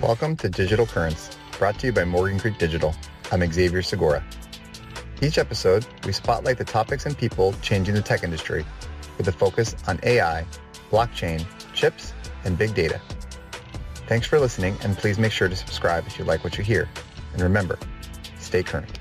Welcome to Digital Currents, brought to you by Morgan Creek Digital. I'm Xavier Segura. Each episode, we spotlight the topics and people changing the tech industry with a focus on AI, blockchain, chips, and big data. Thanks for listening, and please make sure to subscribe if you like what you hear. And remember, stay current.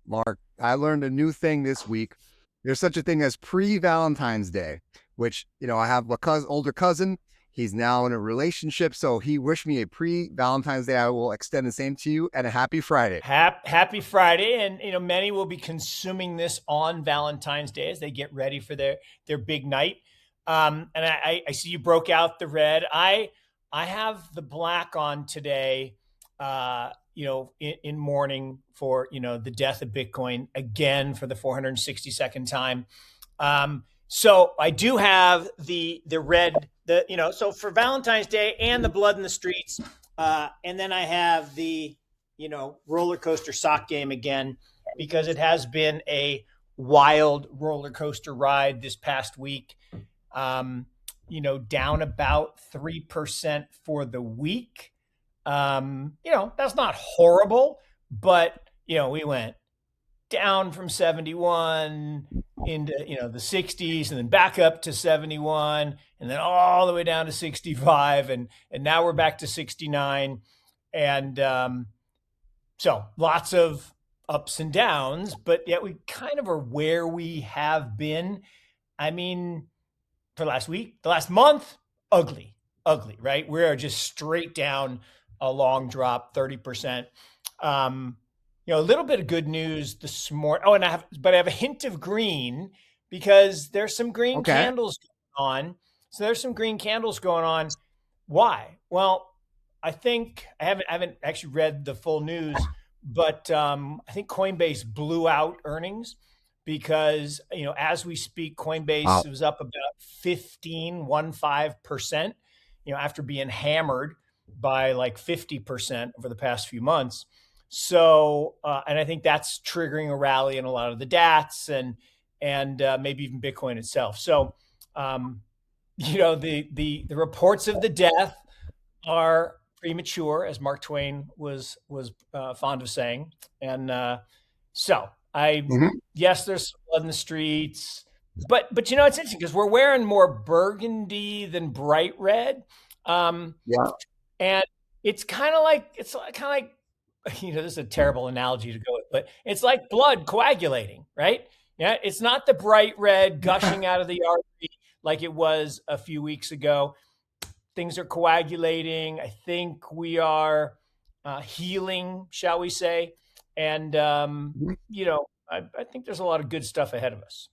Mark, I learned a new thing this week. There's such a thing as pre-Valentine's Day, which, I have older cousin. He's now in a relationship, so he wished me a pre-Valentine's Day. I will extend the same to you, and a happy Friday. Happy Friday. And, many will be consuming this on Valentine's Day as they get ready for their big night. And I see you broke out the red. I have the black on today, in mourning for, the death of Bitcoin again for the 462nd time. So I do have the red, so for Valentine's Day and the blood in the streets. And then I have the, roller coaster sock game again, because it has been a wild roller coaster ride this past week. Down about 3% for the week. That's not horrible, but, we went down from 71 into, the 60s and then back up to 71 and then all the way down to 65. And now we're back to 69. And so lots of ups and downs, but yet we kind of are where we have been. I mean, for last week, the last month, ugly, right? We are just straight down a long drop, 30%. A little bit of good news this morning. Oh, and I have a hint of green because there's some green candles going on. So there's some green candles going on. Why? Well, I think I haven't actually read the full news, but I think Coinbase blew out earnings because, as we speak, Coinbase was up about 15%, after being hammered by like 50% over the past few months. So, and I think that's triggering a rally in a lot of the DATs and maybe even Bitcoin itself. So, the reports of the death are premature, as Mark Twain was fond of saying. And yes, there's blood in the streets, but it's interesting because we're wearing more burgundy than bright red. And it's kind of like, this is a terrible analogy to go with, but it's like blood coagulating, right? Yeah. It's not the bright red gushing out of the artery like it was a few weeks ago. Things are coagulating. I think we are healing, shall we say. And, I think there's a lot of good stuff ahead of us.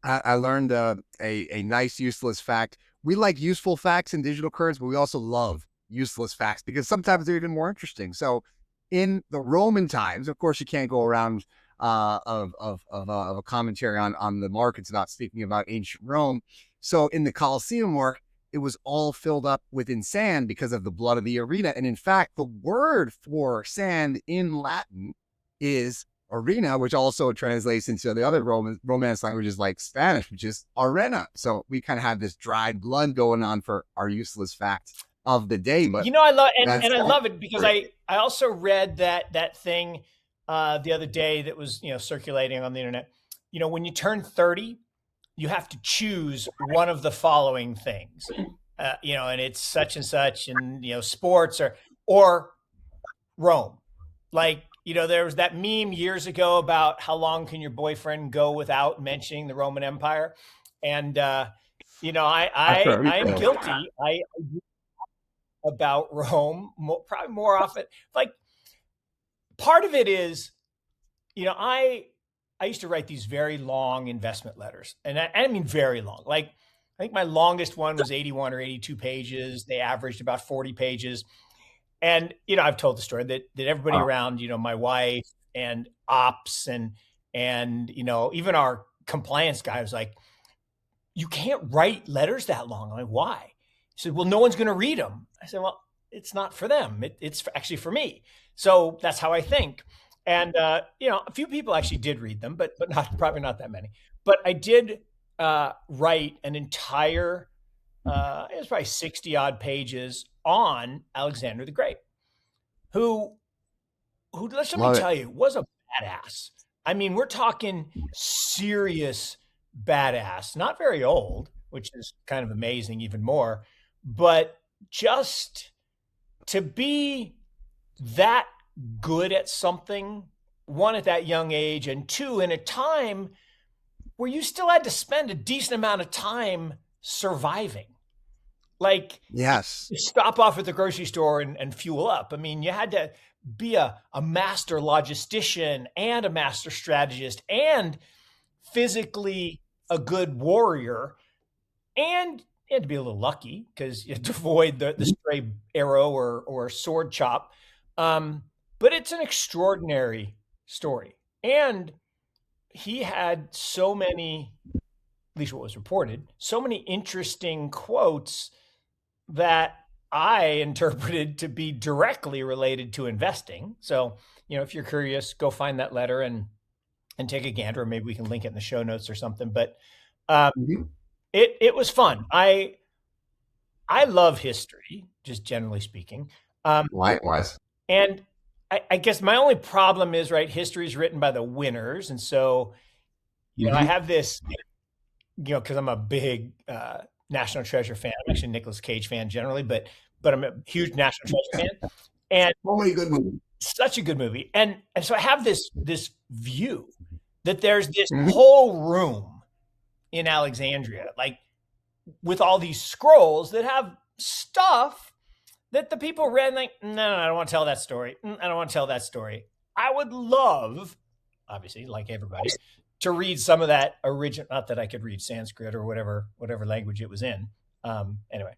I learned a nice useless fact. We like useful facts in digital currents, but we also love useless facts because sometimes they're even more interesting. So in the Roman times, of course, you can't go around of a commentary on the markets not speaking about ancient Rome. So in the Colosseum work, it was all filled up within sand because of the blood of the arena. And in fact, the word for sand in Latin is arena, which also translates into the other Romance languages like Spanish, which is arena. So we kind of have this dried blood going on for our useless fact of the day. But I love I love it because I also read that thing the other day that was circulating on the internet. When you turn 30, you have to choose one of the following things. And it's such and such, and sports or Rome. Like, there was that meme years ago about how long can your boyfriend go without mentioning the Roman Empire, and I'm guilty. I about Rome, probably more often. Like, part of it is, I used to write these very long investment letters, and I mean very long. Like, I think my longest one was 81 or 82 pages. They averaged about 40 pages. And, I've told the story that everybody around, my wife and ops and even our compliance guy was like, you can't write letters that long. I'm like, why? He said, well, no one's going to read them. I said, well, it's not for them. It's actually for me. So that's how I think. And a few people actually did read them, but not probably not that many. But I did write an entire, it was probably 60 odd pages on Alexander the Great, who let me Love it. tell you, was a badass. I mean, we're talking serious badass, not very old, which is kind of amazing even more, but just to be that good at something, one, at that young age, and two, in a time where you still had to spend a decent amount of time surviving. Like, Yes. stop off at the grocery store and fuel up. I mean, you had to be a master logistician and a master strategist and physically a good warrior. And you had to be a little lucky because you had to avoid the stray arrow or sword chop. But it's an extraordinary story. And he had so many, at least what was reported, so many interesting quotes that I interpreted to be directly related to investing. So, if you're curious, go find that letter and take a gander, or maybe we can link it in the show notes or something. But it was fun. I love history, just generally speaking. Likewise. And I guess my only problem is, right, history is written by the winners. And so, I have this, because I'm a big National Treasure fan. I'm actually a Nicolas Cage fan generally, but I'm a huge National Treasure fan. And Only a good movie. Such a good movie. And so I have this view that there's this whole room in Alexandria, like with all these scrolls that have stuff that the people read, like, no, I don't want to tell that story. I don't want to tell that story. I would love, obviously, like everybody, to read some of that original, not that I could read Sanskrit or whatever language it was in. Anyway.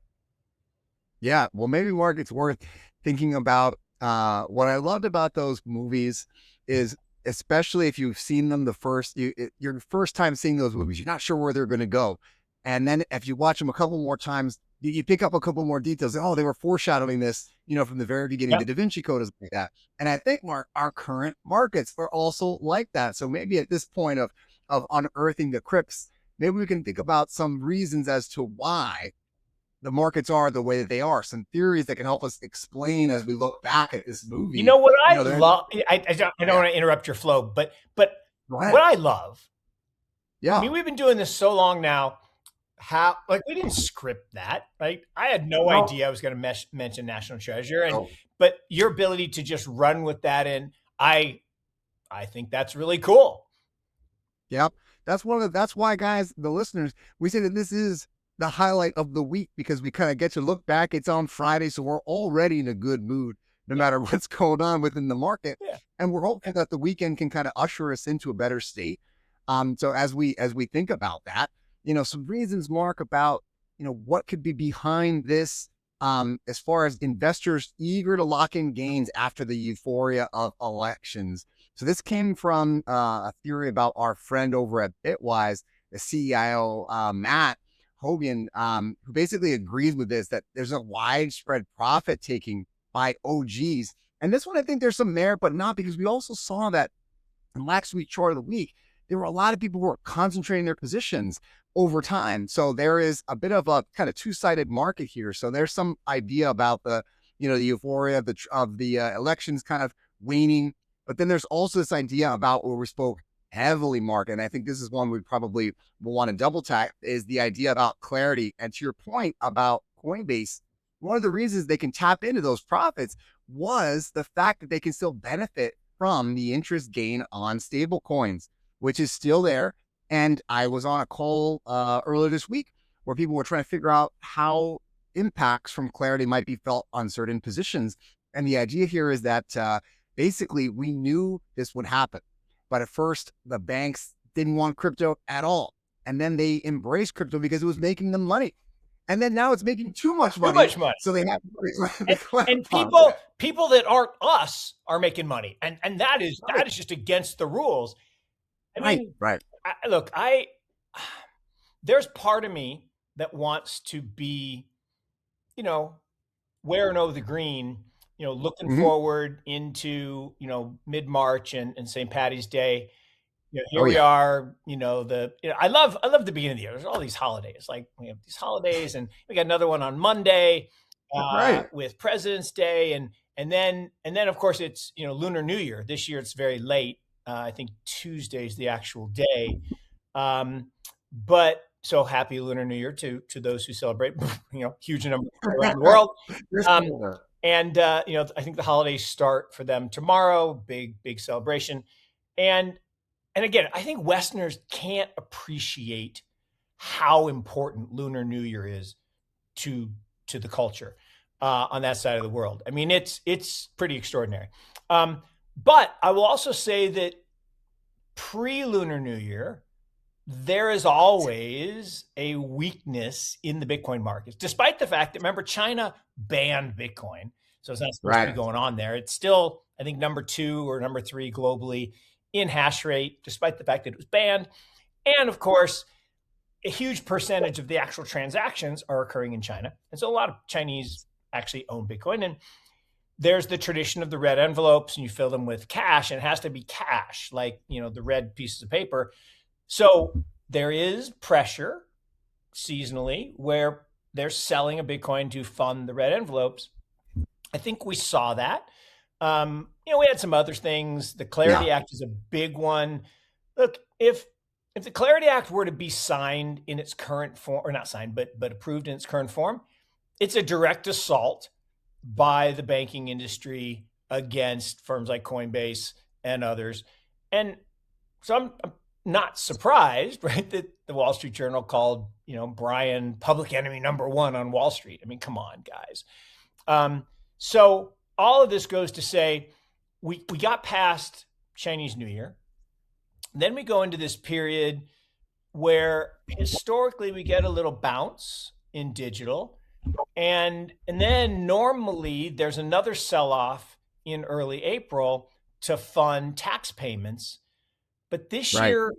Yeah. Well, maybe, Mark, it's worth thinking about. What I loved about those movies is, especially if you've seen them your first time seeing those movies, you're not sure where they're going to go. And then if you watch them a couple more times, you pick up a couple more details. Oh, they were foreshadowing this, from the very beginning. The Da Vinci Code is like that. And I think, Mark, our current markets are also like that. So maybe at this point of unearthing the crypts, maybe we can think about some reasons as to why the markets are the way that they are. Some theories that can help us explain as we look back at this movie. You know what I love? I don't want to interrupt your flow, but what I love. Yeah. I mean, we've been doing this so long now. How, like, we didn't script that, right? I had no idea I was going to mention National Treasure, but your ability to just run with that, and I think that's really cool. Yep. That's why, guys, the listeners, we say that this is the highlight of the week, because we kind of get to look back. It's on Friday, so we're already in a good mood, no matter what's going on within the market. Yeah. And we're hoping that the weekend can kind of usher us into a better state. So as we think about that, some reasons, Mark, about, what could be behind this, as far as investors eager to lock in gains after the euphoria of elections. So this came from a theory about our friend over at Bitwise, the CIO, Matt Hogan, who basically agrees with this, that there's a widespread profit taking by OGs. And this one, I think there's some merit, but not, because we also saw that in last week's chart of the week, there were a lot of people who were concentrating their positions over time. So there is a bit of a kind of two-sided market here. So there's some idea about the euphoria of the elections kind of waning. But then there's also this idea about where we spoke heavily, Mark, and I think this is one we probably will want to double tap, is the idea about clarity. And to your point about Coinbase, one of the reasons they can tap into those profits was the fact that they can still benefit from the interest gain on stable coins, which is still there. And I was on a call earlier this week where people were trying to figure out how impacts from clarity might be felt on certain positions. And the idea here is that basically we knew this would happen. But at first, the banks didn't want crypto at all. And then they embraced crypto because it was making them money. And then now it's making too much money. Too much money. So they have and people that aren't us are making money. And that is just against the rules. I mean, right. Look, there's part of me that wants to be, wearing over the green, looking Mhm. forward into, mid-March and St. Patty's Day. Here Oh we yeah. are, I love the beginning of the year. There's all these holidays. Like we have these holidays and we got another one on Monday, Right. with President's Day. And then of course it's, Lunar New Year. This year it's very late. I think Tuesday is the actual day. But so happy Lunar New Year to those who celebrate, huge numbers around the world. Yes, Um, sir. and I think the holidays start for them tomorrow. Big celebration. And again, I think Westerners can't appreciate how important Lunar New Year is to the culture on that side of the world. I mean, it's pretty extraordinary. Um, but I will also say that pre-Lunar New Year, there is always a weakness in the Bitcoin markets, despite the fact that, remember, China banned Bitcoin. So it's not supposed to be Right. going on there. It's still, I think, number 2 or number 3 globally in hash rate, despite the fact that it was banned. And of course, a huge percentage of the actual transactions are occurring in China. And so a lot of Chinese actually own Bitcoin. And there's the tradition of the red envelopes, and you fill them with cash, and it has to be cash, like, the red pieces of paper. So there is pressure seasonally where they're selling a Bitcoin to fund the red envelopes. I think we saw that. We had some other things. The Clarity Yeah. Act is a big one. Look, if the Clarity Act were to be signed in its current form, or not signed, but approved in its current form, it's a direct assault by the banking industry against firms like Coinbase and others. And so I'm not surprised, right, that the Wall Street Journal called, Brian public enemy number 1 on Wall Street. I mean, come on, guys. So all of this goes to say we got past Chinese New Year. Then we go into this period where historically we get a little bounce in digital. And then normally there's another sell-off in early April to fund tax payments. But this Right. year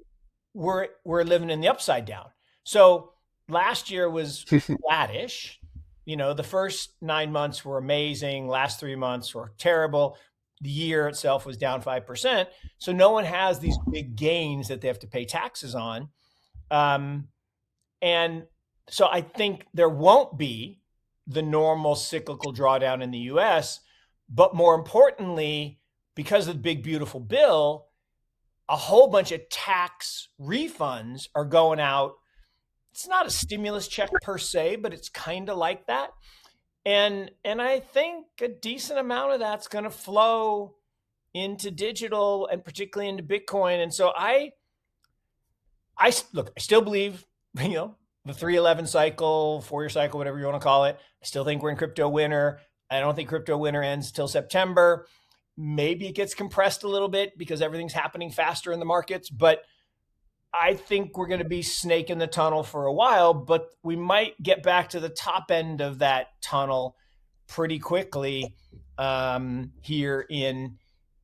we're living in the upside down. So last year was flattish. The first 9 months were amazing. Last 3 months were terrible. The year itself was down 5%. So no one has these big gains that they have to pay taxes on. And so I think there won't be the normal cyclical drawdown in the US. But more importantly, because of the big, beautiful bill, a whole bunch of tax refunds are going out. It's not a stimulus check per se, but it's kind of like that. And I think a decent amount of that's going to flow into digital and particularly into Bitcoin. And so I look, I still believe, the 311 cycle, 4-year cycle, whatever you want to call it. I still think we're in crypto winter. I don't think crypto winter ends till September. Maybe it gets compressed a little bit because everything's happening faster in the markets, but I think we're going to be snake in the tunnel for a while, but we might get back to the top end of that tunnel pretty quickly here in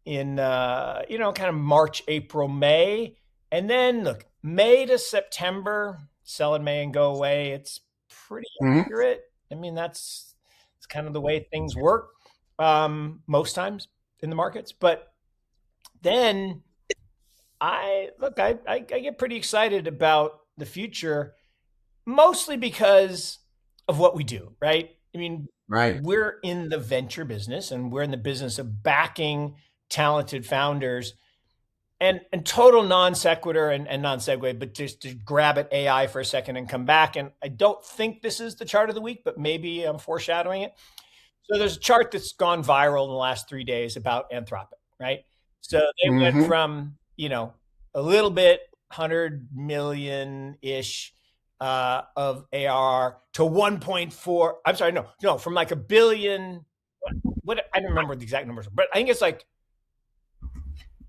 kind of March, April, May. And then look, May to September, sell in May and go away. It's pretty Mhm. accurate. I mean, that's kind of the way things work most times in the markets. But then I get pretty excited about the future, mostly because of what we do, right? I mean, Right. we're in the venture business and we're in the business of backing talented founders. And total non sequitur and non segue, but just to grab at AI for a second and come back. And I don't think this is the chart of the week, but maybe I'm foreshadowing it. So there's a chart that's gone viral in the last 3 days about Anthropic, right? So they went Mhm. from, a little bit, 100 million ish of ARR to 1.4. I'm sorry, no, from like a billion. What I don't remember the exact numbers, but I think it's like,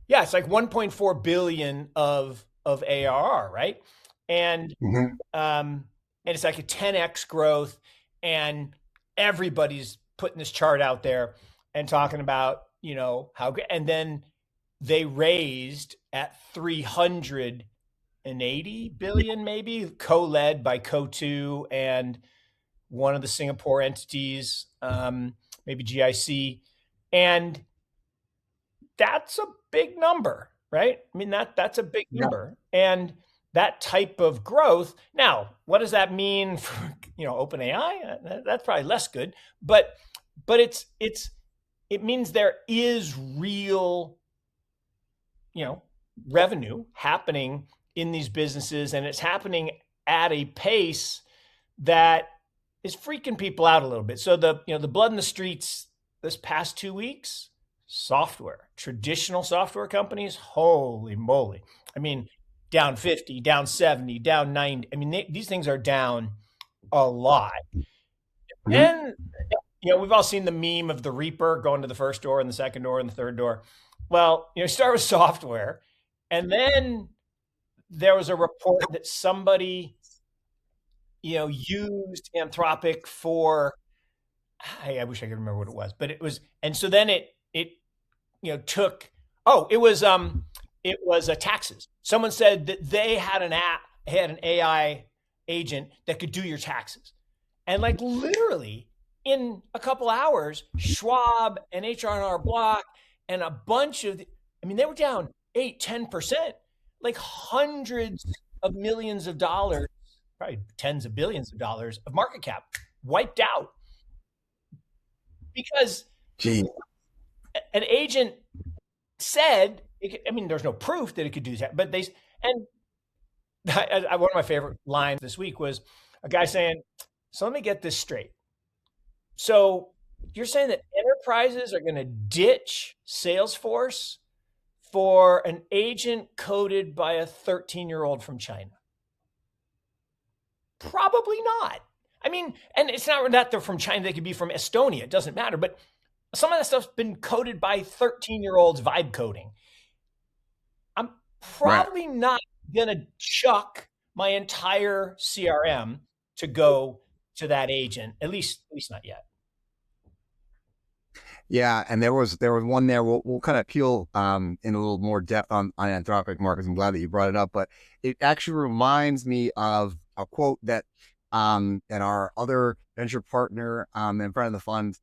yeah, it's like 1.4 billion of ARR, right? And Mhm. and it's like a 10x growth, and everybody's putting this chart out there and talking about, how good. And then they raised at 380 billion, maybe co-led by Co2 and one of the Singapore entities, maybe GIC, and that's a big number, right? I mean, that's a big number. And that type of growth. Now, what does that mean for, OpenAI? That's probably less good, but it means there is real, revenue happening in these businesses, and it's happening at a pace that is freaking people out a little bit. So the blood in the streets this past 2 weeks, software, traditional software companies, holy moly. I mean, down 50, down 70, down 90. I mean, these things are down a lot. Mm-hmm. And, we've all seen the meme of the Reaper going to the first door and the second door and the third door. Well, start with software. And then there was a report that somebody, used Anthropic for, I wish I could remember what it was, but it was, and so then it took, it was taxes. Someone said that they had an AI agent that could do your taxes. And like literally in a couple hours, Schwab and H&R Block and a bunch of, they were down 8-10%, like hundreds of millions of dollars, probably tens of billions of dollars of market cap wiped out because an agent said, there's no proof that it could do that, but one of my favorite lines this week was a guy saying, so let me get this straight. So you're saying that enterprises are going to ditch Salesforce for an agent coded by a 13-year-old from China? Probably not. And it's not that they're from China, they could be from Estonia, it doesn't matter, but some of that stuff's been coded by 13-year-olds vibe coding. I'm probably not going to chuck my entire CRM to go to that agent, at least not yet. Yeah, and there was one there. We'll kind of peel in a little more depth on Anthropic, Marcus. I'm glad that you brought it up, but it actually reminds me of a quote that our other venture partner and friend of the fund,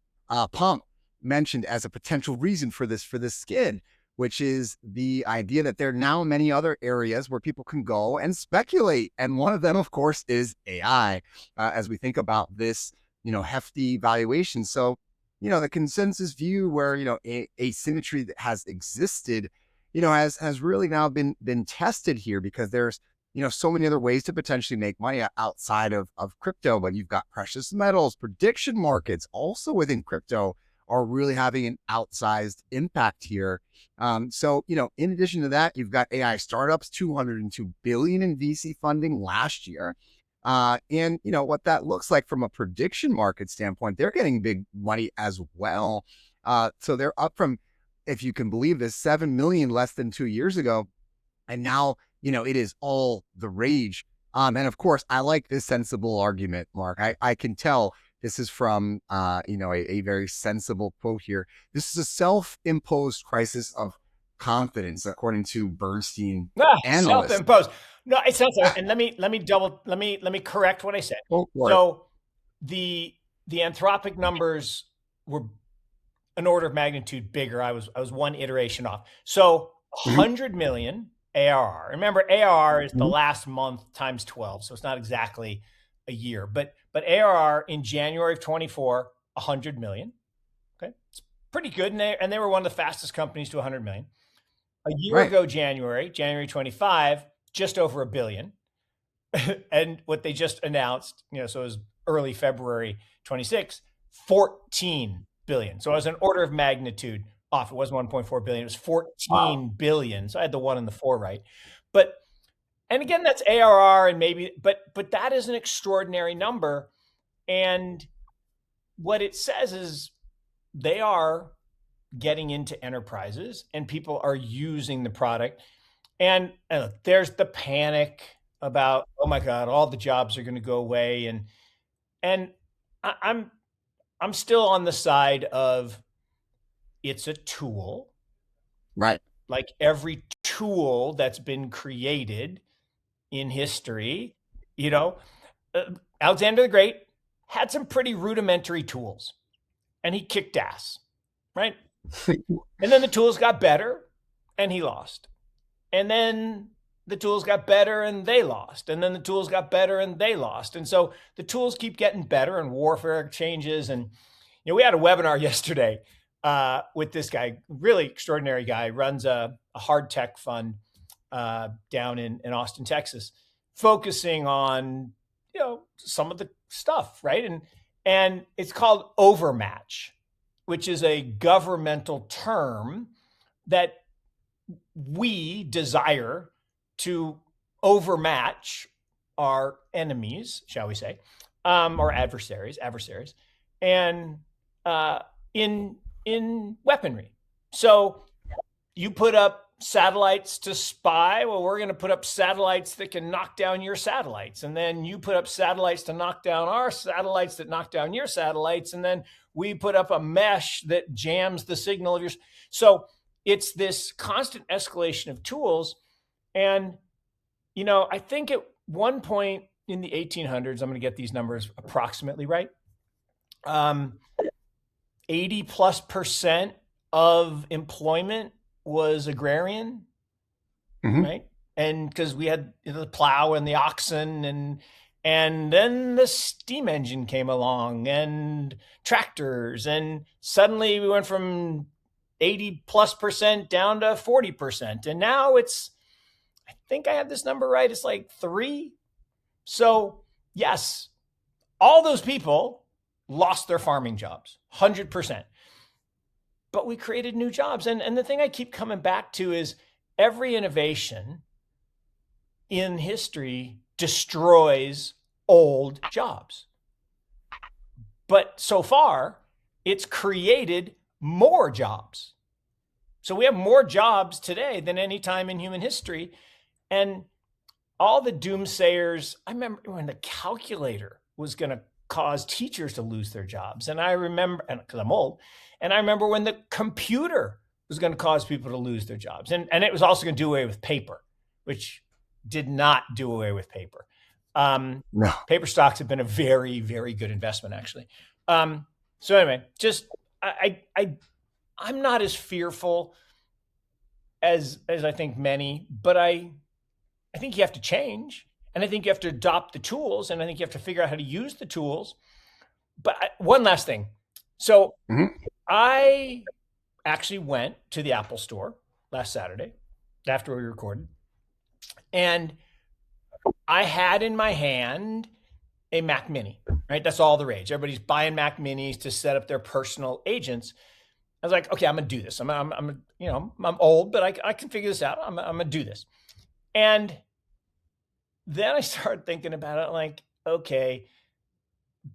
Pump, mentioned as a potential reason for this skid, which is the idea that there are now many other areas where people can go and speculate, and one of them, of course, is AI. As we think about this, hefty valuation, so. The consensus view where, asymmetry that has existed, has really now been tested here because there's, so many other ways to potentially make money outside of crypto, but you've got precious metals, prediction markets also within crypto are really having an outsized impact here. So, in addition to that, you've got AI startups, $202 billion in VC funding last year. And what that looks like from a prediction market standpoint, they're getting big money as well. So they're up from, if you can believe this, 7 million less than 2 years ago. And now, it is all the rage. And of course, I like this sensible argument, Mark. I can tell this is from, a very sensible quote here. This is a self-imposed crisis of confidence, according to Bernstein analysts. Self-imposed. No, it sounds like, and let me correct what I said. So the Anthropic numbers were an order of magnitude bigger. I was one iteration off. So 100 million ARR. Remember, ARR is the last month times 12, so it's not exactly a year. But ARR in January of 24, 100 million. Okay, it's pretty good, and they were one of the fastest companies to 100 million. A year ago, January 25, just over $1 billion. And what they just announced, so it was early February 26, 14 billion. So it was an order of magnitude off. It wasn't 1.4 billion. It was 14 billion. So I had the 1 and the 4 right. And again, that's ARR and maybe, but that is an extraordinary number. And what it says is they are getting into enterprises and people are using the product. And there's the panic about, oh my God, all the jobs are going to go away. And I'm still on the side of it's a tool. Right. Like every tool that's been created in history, Alexander the Great had some pretty rudimentary tools, and he kicked ass, right? And then the tools got better, and he lost. And then the tools got better, and they lost. And then the tools got better, and they lost. And so the tools keep getting better, and warfare changes. And we had a webinar yesterday with this guy, really extraordinary guy, runs a hard tech fund down in Austin, Texas, focusing on some of the stuff, right? And it's called overmatch, which is a governmental term that we desire to overmatch our enemies, shall we say, or adversaries, and in weaponry. So you put up satellites to spy. Well, we're going to put up satellites that can knock down your satellites. And then you put up satellites to knock down our satellites that knock down your satellites. And then we put up a mesh that jams the signal of yours. So it's this constant escalation of tools. And, I think at one point in the 1800s, I'm going to get these numbers approximately right, 80+% of employment was agrarian, right? And because we had the plow and the oxen, and then the steam engine came along and tractors, and suddenly we went from 80+% down to 40%. And now it's, I think I have this number right, it's like 3. So yes, all those people lost their farming jobs, 100%. But we created new jobs. And the thing I keep coming back to is every innovation in history destroys old jobs. But so far, it's created more jobs. So we have more jobs today than any time in human history. And all the doomsayers, I remember when the calculator was going to cause teachers to lose their jobs. And I remember, because I'm old, and I remember when the computer was going to cause people to lose their jobs. And it was also going to do away with paper, which did not do away with paper. No. Paper stocks have been a very, very good investment, actually. So anyway, just I'm not as fearful as I think many, but I think you have to change, and I think you have to adopt the tools, and I think you have to figure out how to use the tools. But one last thing. So I actually went to the Apple store last Saturday after we recorded, and I had in my hand a Mac Mini, right? That's all the rage. Everybody's buying Mac Minis to set up their personal agents. I was like, okay, I'm gonna do this. I'm old, but I can figure this out. I'm gonna do this. And then I started thinking about it, like, okay,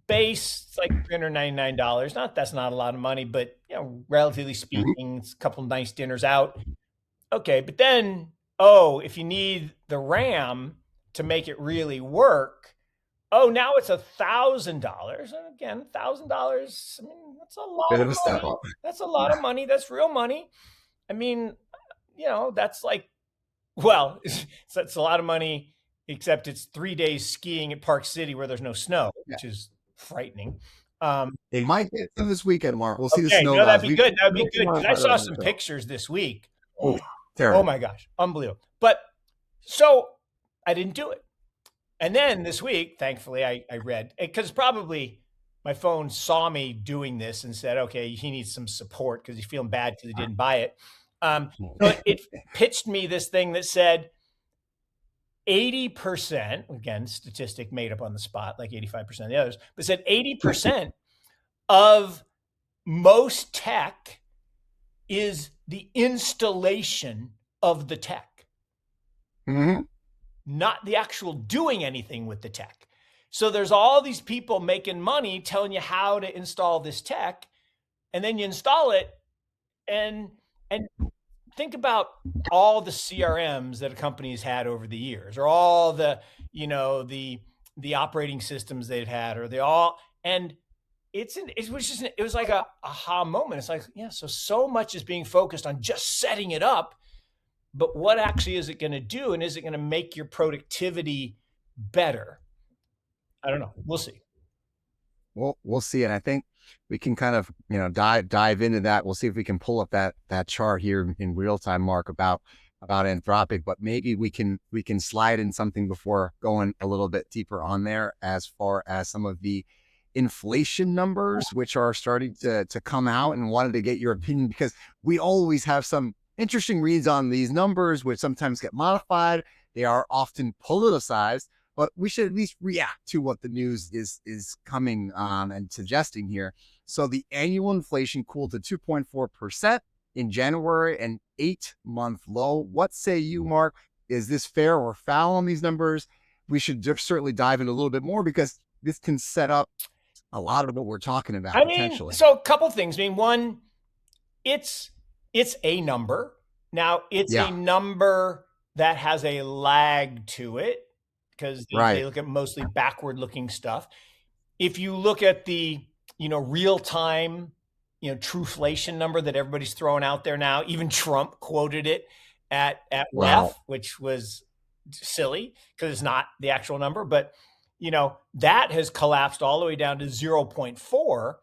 base, it's like $399. That's not a lot of money, but relatively speaking, it's a couple of nice dinners out. Okay, but then, if you need the RAM to make it really work, now it's $1,000. And again, $1,000, I mean, that's a lot of money. That's a lot of money. That's real money. I mean, that's like, well, it's a lot of money, except it's 3 days skiing at Park City where there's no snow, which is frightening. It might hit this weekend, Mark. We'll see the snow. That'd be good. That'd be good. Because I saw some pictures this week. Terrible. Oh my gosh, unbelievable. But so I didn't do it. And then this week, thankfully, I read, because probably my phone saw me doing this and said, okay, he needs some support because he's feeling bad because he didn't buy it. So it pitched me this thing that said 80%, again, statistic made up on the spot, like 85% of the others, but said 80% of most tech is the installation of the tech, not the actual doing anything with the tech. So there's all these people making money telling you how to install this tech, and then you install it, and think about all the CRMs that a company's had over the years, or all the operating systems they've had, or and it was like a aha moment. It's like, so much is being focused on just setting it up, but what actually is it going to do? And is it going to make your productivity better? I don't know. We'll see. we'll see. And I think we can kind of, dive into that. We'll see if we can pull up that chart here in real time, Mark, about Anthropic, but maybe we can slide in something before going a little bit deeper on there as far as some of the inflation numbers, which are starting to come out, and wanted to get your opinion because we always have some interesting reads on these numbers, which sometimes get modified. They are often politicized, but we should at least react to what the news is coming and suggesting here. So the annual inflation cooled to 2.4% in January, an 8-month low. What say you, Mark? Is this fair or foul on these numbers? We should certainly dive in a little bit more because this can set up a lot of what we're talking about potentially. So a couple things. I mean, one, it's a number. Now, it's a number that has a lag to it because they look at mostly backward-looking stuff. If you look at the, real-time, trueflation number that everybody's throwing out there now, even Trump quoted it at WEF, which was silly because it's not the actual number, but that has collapsed all the way down to 0.4.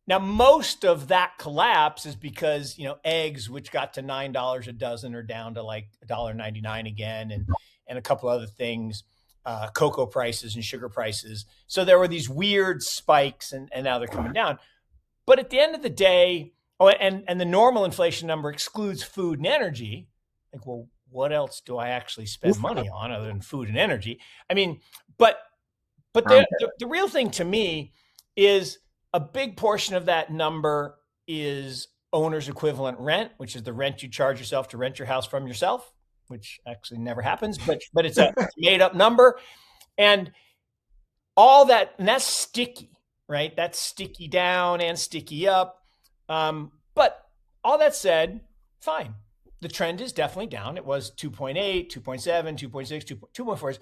Now, most of that collapse is because, eggs, which got to $9 a dozen, are down to like $1.99 again, and a couple other things, cocoa prices and sugar prices. So there were these weird spikes, and now they're coming down. But at the end of the day, and the normal inflation number excludes food and energy. Like, well, what else do I actually spend money on other than food and energy? I mean, but the real thing to me is a big portion of that number is owner's equivalent rent, which is the rent you charge yourself to rent your house from yourself, which actually never happens, but it's a made up number. And all that, and that's sticky, right? That's sticky down and sticky up. But all that said, fine. The trend is definitely down. It was 2.8, 2.7, 2.6, 2.4.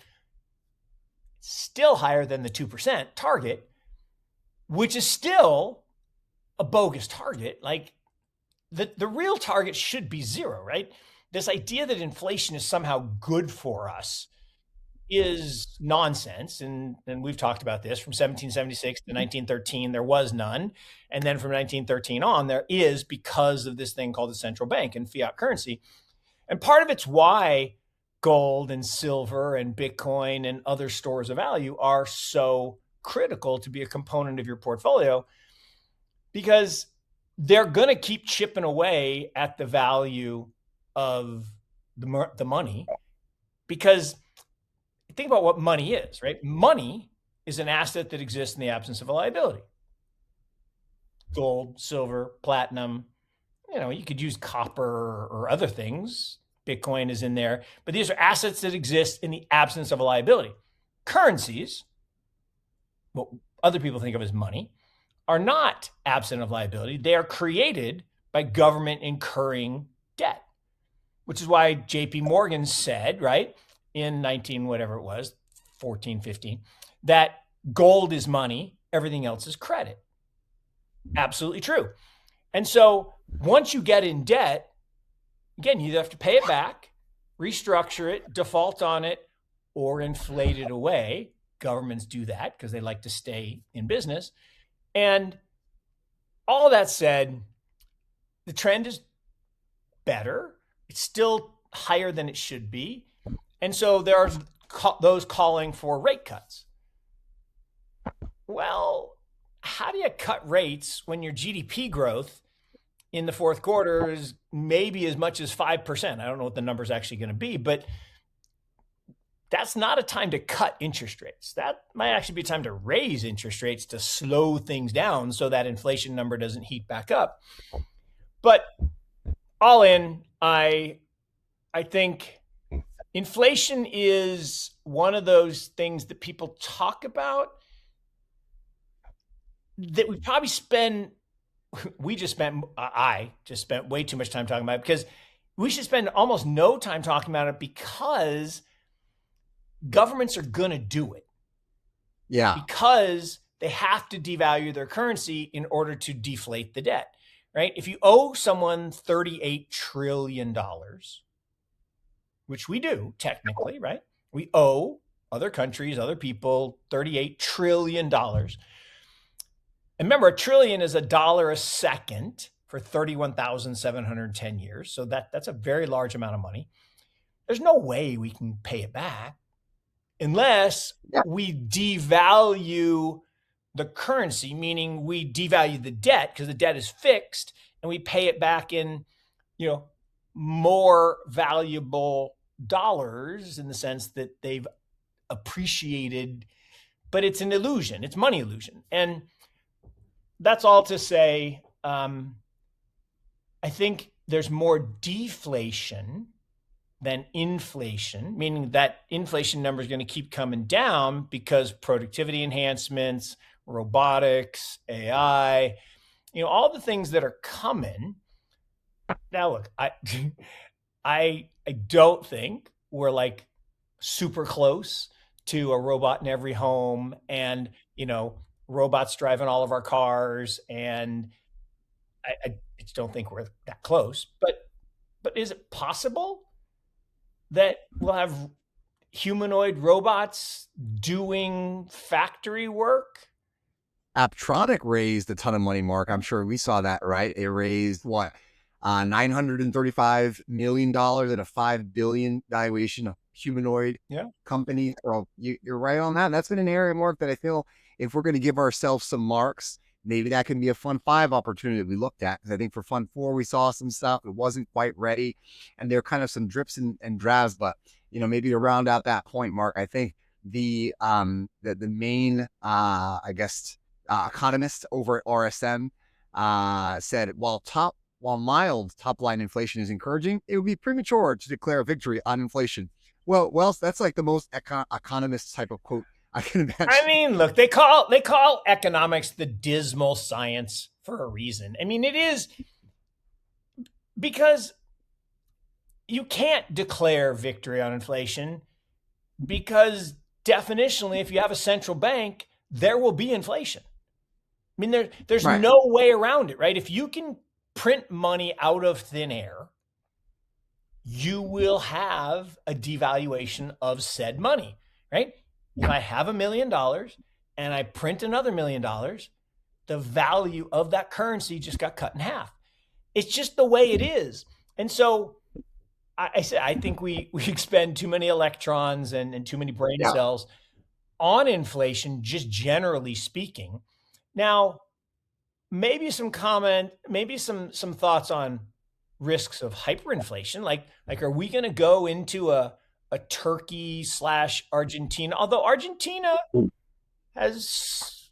Still higher than the 2% target, which is still a bogus target. Like the real target should be 0, right? This idea that inflation is somehow good for us is nonsense. And we've talked about this. From 1776 to 1913, there was none. And then from 1913 on, there is, because of this thing called the central bank and fiat currency. And part of it's why gold and silver and Bitcoin and other stores of value are so critical to be a component of your portfolio, because they're going to keep chipping away at the value of the money. Because think about what money is, right? Money is an asset that exists in the absence of a liability. Gold, silver, platinum, you could use copper or other things. Bitcoin is in there, but these are assets that exist in the absence of a liability. Currencies, what other people think of as money, are not absent of liability. They are created by government incurring debt, which is why JP Morgan said, right, in 14, 15, that gold is money, everything else is credit. Absolutely true. And so once you get in debt, again, you either have to pay it back, restructure it, default on it, or inflate it away. Governments do that because they like to stay in business. And all that said, the trend is better. It's still higher than it should be. And so there are those calling for rate cuts. Well, how do you cut rates when your GDP growth in the fourth quarter is maybe as much as 5%? I don't know what the number is actually going to be, but that's not a time to cut interest rates. That might actually be a time to raise interest rates to slow things down so that inflation number doesn't heat back up. But all in, I think inflation is one of those things that people talk about that I just spent way too much time talking about it, because we should spend almost no time talking about it because governments are going to do it. Yeah. Because they have to devalue their currency in order to deflate the debt, right? If you owe someone $38 trillion, which we do technically, right? We owe other countries, other people $38 trillion. And remember, a trillion is $1 a second for 31,710 years. So that's a very large amount of money. There's no way we can pay it back unless we devalue the currency, meaning we devalue the debt because the debt is fixed and we pay it back in, more valuable dollars in the sense that they've appreciated, but it's an illusion. It's money illusion. And that's all to say, I think there's more deflation than inflation, meaning that inflation number is going to keep coming down because productivity enhancements, robotics, AI, all the things that are coming. Now, look, I don't think we're like super close to a robot in every home and, robots driving all of our cars. And I just don't think we're that close. But is it possible that we'll have humanoid robots doing factory work? Apptronik raised a ton of money, Mark. I'm sure we saw that, right? It raised what? $935 million at a $5 billion valuation of humanoid company. Well, you're right on that. That's been an area, Mark, that I feel if we're going to give ourselves some marks, maybe that can be a Fund 5 opportunity that we looked at. Because I think for Fund 4, we saw some stuff. It wasn't quite ready. And there are kind of some drips and drabs. But, maybe to round out that point, Mark, I think the main, economist over at RSM said, while mild top-line inflation is encouraging, it would be premature to declare a victory on inflation. Well, that's like the most economist type of quote I can imagine. I mean, look, they call economics the dismal science for a reason. I mean, it is because you can't declare victory on inflation because definitionally, if you have a central bank, there will be inflation. I mean, there's no way around it, right? If you can print money out of thin air, you will have a devaluation of said money, right? If I have $1 million and I print another $1 million, the value of that currency just got cut in half. It's just the way it is. And so I think we expend too many electrons and too many brain cells on inflation, just generally speaking. Now, maybe some thoughts on risks of hyperinflation. Like are we going to go into a Turkey/Argentina? Although Argentina has,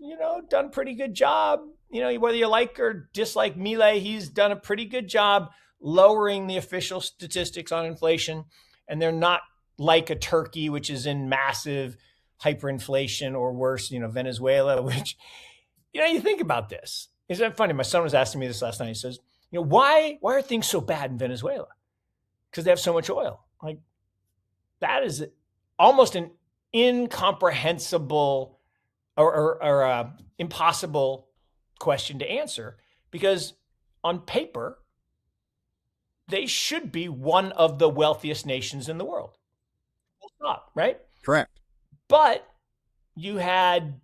done a pretty good job. Whether you like or dislike Milei, he's done a pretty good job lowering the official statistics on inflation. And they're not like a Turkey, which is in massive hyperinflation, or worse, Venezuela, which, you think about this. Isn't it funny? My son was asking me this last night. He says, why are things so bad in Venezuela? Because they have so much oil. Like, that is almost an incomprehensible or impossible question to answer, because on paper, they should be one of the wealthiest nations in the world. Full stop, right? Correct. But you had,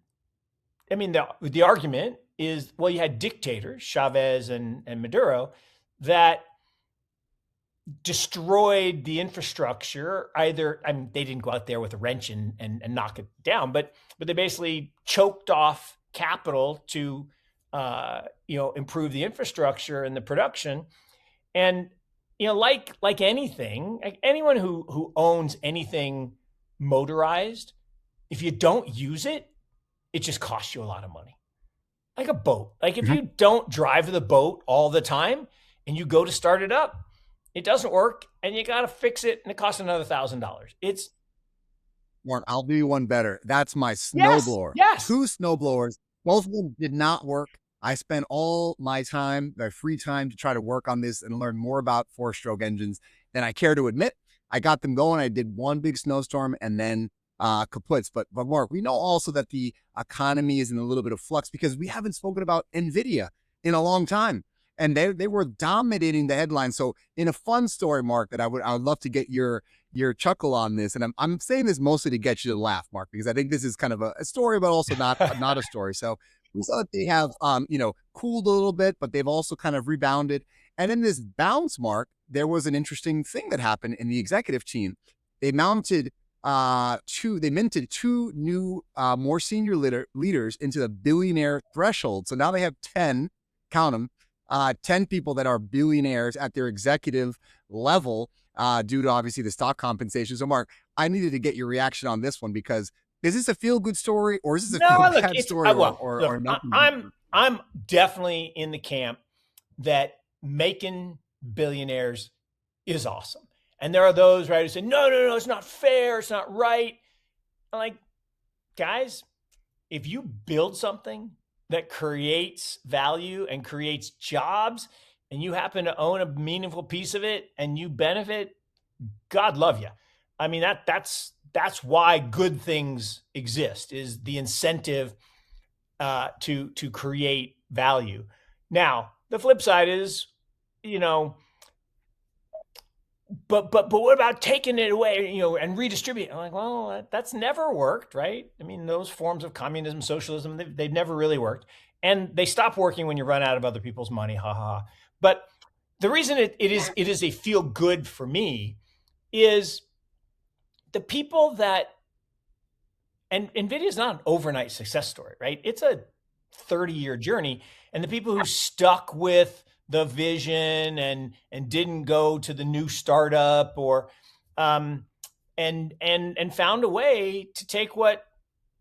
the argument is, well, you had dictators, Chavez and Maduro, that destroyed the infrastructure. They didn't go out there with a wrench and knock it down, but they basically choked off capital to improve the infrastructure and the production. And like anything, like anyone who owns anything motorized, if you don't use it, it just costs you a lot of money. Like a boat. Like if you don't drive the boat all the time and you go to start it up, it doesn't work and you got to fix it and it costs another $1,000. Mark, I'll do you one better. That's my snowblower. Yes. 2 snowblowers. Both of them did not work. I spent all my free time to try to work on this and learn more about 4-stroke engines than I care to admit. I got them going. I did one big snowstorm and then kaputs. But Mark, we know also that the economy is in a little bit of flux because we haven't spoken about NVIDIA in a long time. And they were dominating the headlines. So in a fun story, Mark, that I would love to get your chuckle on this. And I'm saying this mostly to get you to laugh, Mark, because I think this is kind of a story, but also not a story. So We saw that they have, cooled a little bit, but they've also kind of rebounded. And in this bounce, Mark, there was an interesting thing that happened in the executive team. They mounted they minted two new, more senior leaders into the billionaire threshold. So now they have 10, count them, 10 people that are billionaires at their executive level due to obviously the stock compensation. So Mark, I needed to get your reaction on this one because is this a feel-good story or is this a feel-bad story or nothing? I'm definitely in the camp that making billionaires is awesome. And there are those, right, who say, no, it's not fair. It's not right. I'm like, guys, if you build something that creates value and creates jobs and you happen to own a meaningful piece of it and you benefit, God love you. I mean, that's why good things exist, is the incentive to create value. Now, the flip side is, but what about taking it away, and redistributing? I'm like, well, that's never worked, right? I mean, those forms of communism, socialism, they've never really worked. And they stop working when you run out of other people's money, ha ha. But the reason it is a feel good for me is the people that, and NVIDIA is not an overnight success story, right? It's a 30-year journey. And the people who stuck with the vision and didn't go to the new startup or and found a way to take what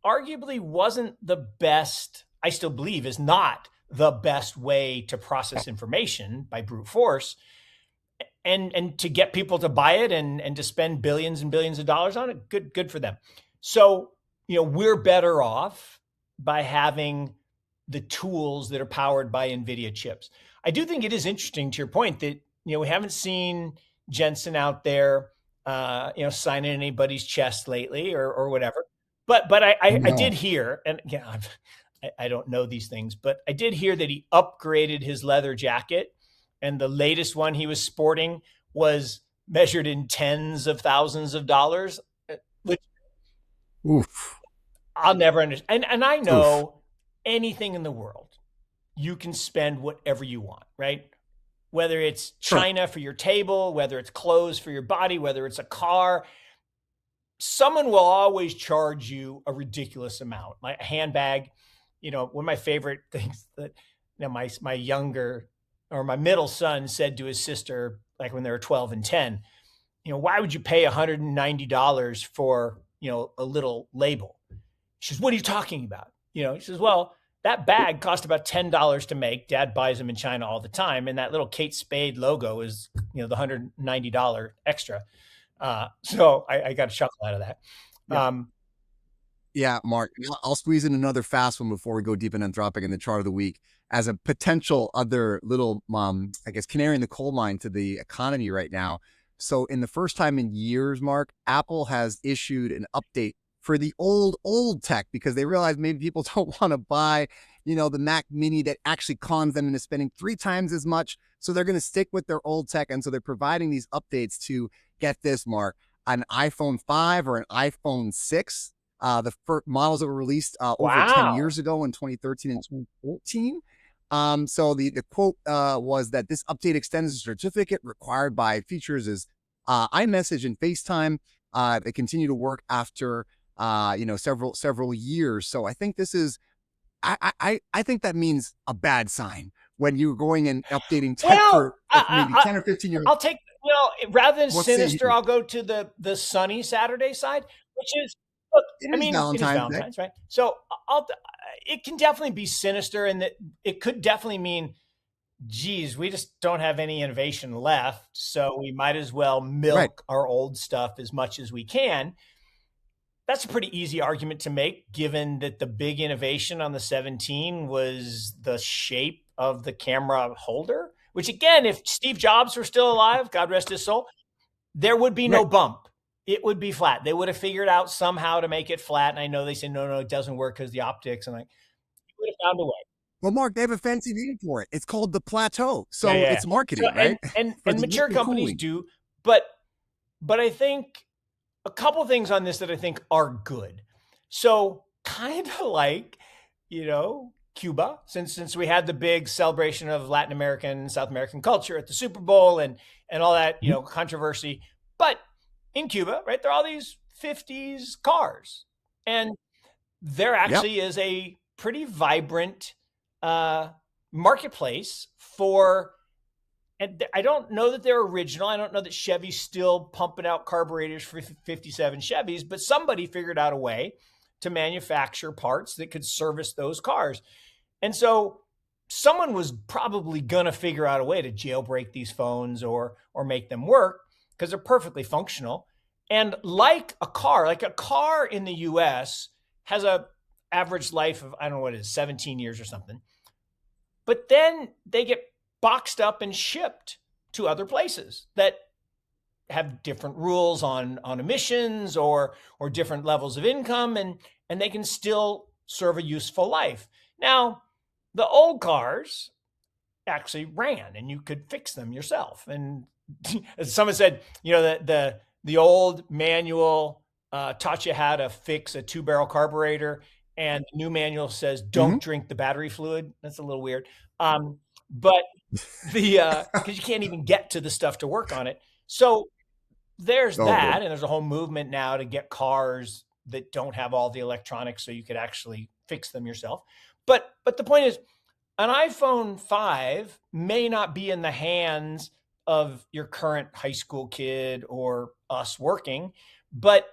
arguably wasn't the best, I still believe is not the best way to process information by brute force, and to get people to buy it and to spend billions and billions of dollars on it. Good for them. So, we're better off by having the tools that are powered by NVIDIA chips. I do think it is interesting, to your point, that we haven't seen Jensen out there signing anybody's chest lately or whatever. But I did hear, and again, I don't know these things, but I did hear that he upgraded his leather jacket, and the latest one he was sporting was measured in tens of thousands of dollars, which Oof. I'll never understand. And I know anything in the world, you can spend whatever you want, right? Whether it's China for your table, whether it's clothes for your body, whether it's a car, someone will always charge you a ridiculous amount. Like a handbag, one of my favorite things that my younger or my middle son said to his sister, like when they were 12 and 10, why would you pay $190 for, a little label? She says, what are you talking about? He says, well, that bag cost about $10 to make. Dad buys them in China all the time. And that little Kate Spade logo is, the $190 extra. So I got a chuckle out of that. Yeah, Mark, I'll squeeze in another fast one before we go deep in Anthropic and the chart of the week as a potential other little, canary in the coal mine to the economy right now. So in the first time in years, Mark, Apple has issued an update for the old tech because they realize maybe people don't want to buy, the Mac Mini that actually cons them into spending 3 times as much. So they're going to stick with their old tech. And so they're providing these updates to, get this, Mark, an iPhone 5 or an iPhone 6. The first models that were released over 10 years ago in 2013 and 2014. So the quote was that this update extends the certificate required by features as iMessage and FaceTime. They continue to work after several years. So I think this is, I think that means a bad sign when you're going and updating tech for maybe 10 or 15 years. I'll take, rather than sinister, I'll go to the sunny Saturday side, which is, look, it is Valentine's, right? So it can definitely be sinister, and that it could definitely mean, geez, we just don't have any innovation left, so we might as well milk our old stuff as much as we can. That's a pretty easy argument to make, given that the big innovation on the 17 was the shape of the camera holder, which again, if Steve Jobs were still alive, God rest his soul, there would be no bump. It would be flat. They would have figured out somehow to make it flat. And I know they say, no, it doesn't work because the optics. And you would have found a way. Well, Mark, they have a fancy name for it. It's called the plateau. So it's marketing, right? And mature companies do. But I think a couple things on this that I think are good. So kind of like, Cuba, since we had the big celebration of Latin American, South American culture at the Super Bowl and all that, controversy. But in Cuba, right, there are all these 50s cars, and there actually is a pretty vibrant marketplace for. And I don't know that they're original. I don't know that Chevy's still pumping out carburetors for 57 Chevys, but somebody figured out a way to manufacture parts that could service those cars. And so someone was probably going to figure out a way to jailbreak these phones or make them work because they're perfectly functional. And like a car in the US has a average life of, I don't know what it is, 17 years or something. But then they get boxed up and shipped to other places that have different rules on emissions or different levels of income, and they can still serve a useful life. Now, the old cars actually ran and you could fix them yourself. And as someone said, the old manual taught you how to fix a 2-barrel carburetor, and the new manual says don't drink the battery fluid. That's a little weird. But because you can't even get to the stuff to work on it. So there's that. And there's a whole movement now to get cars that don't have all the electronics so you could actually fix them yourself. But the point is, an iPhone 5 may not be in the hands of your current high school kid or us working, but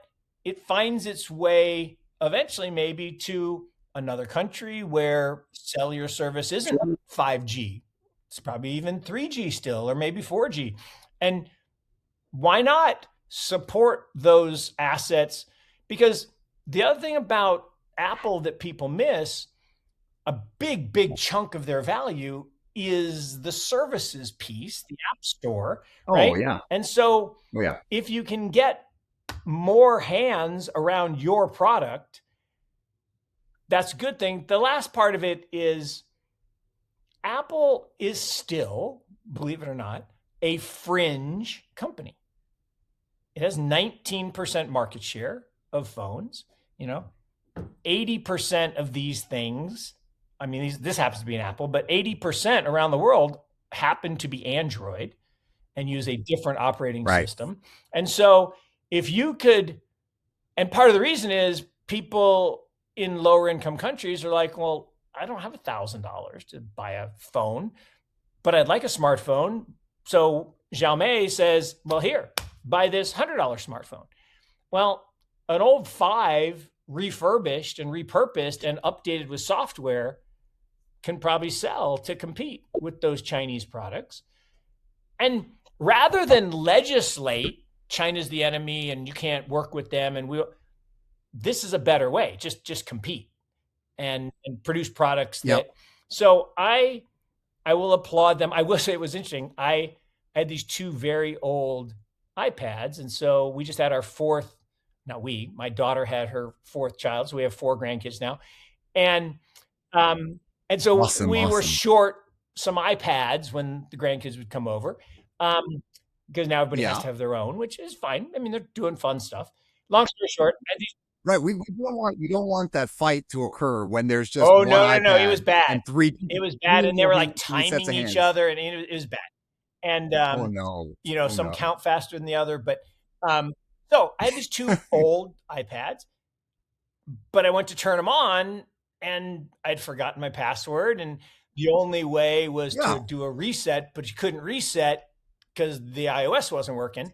it finds its way eventually maybe to another country where cellular service isn't 5G. It's probably even 3G still, or maybe 4G. And why not support those assets? Because the other thing about Apple that people miss, a big chunk of their value is the services piece, the App Store, right? Oh, yeah. And so if you can get more hands around your product, that's a good thing. The last part of it is Apple is still, believe it or not, a fringe company. It has 19% market share of phones. 80% of these things, I mean, this happens to be an Apple, but 80% around the world happen to be Android and use a different operating system. And so if you could, and part of the reason is people in lower income countries are like, well, I don't have $1,000 to buy a phone, but I'd like a smartphone. So Xiaomi says, well, here, buy this $100 smartphone. Well, an old 5 refurbished and repurposed and updated with software can probably sell to compete with those Chinese products. And rather than legislate China's the enemy and you can't work with them, and this is a better way. Just compete and produce products that. So I will applaud them. I will say it was interesting. I had these 2 very old iPads, and so we just had our my daughter had her 4th child, so we have 4 grandkids now, and so we were short some iPads when the grandkids would come over, because now everybody has to have their own, which is fine. I mean, they're doing fun stuff. Long story short, right. We don't want that fight to occur when there's just no. It was bad. And 3. It was bad, and they were like timing each other, and it was bad. And some count faster than the other. But so I had these 2 old iPads, but I went to turn them on, and I'd forgotten my password, and the only way was to do a reset, but you couldn't reset because the iOS wasn't working.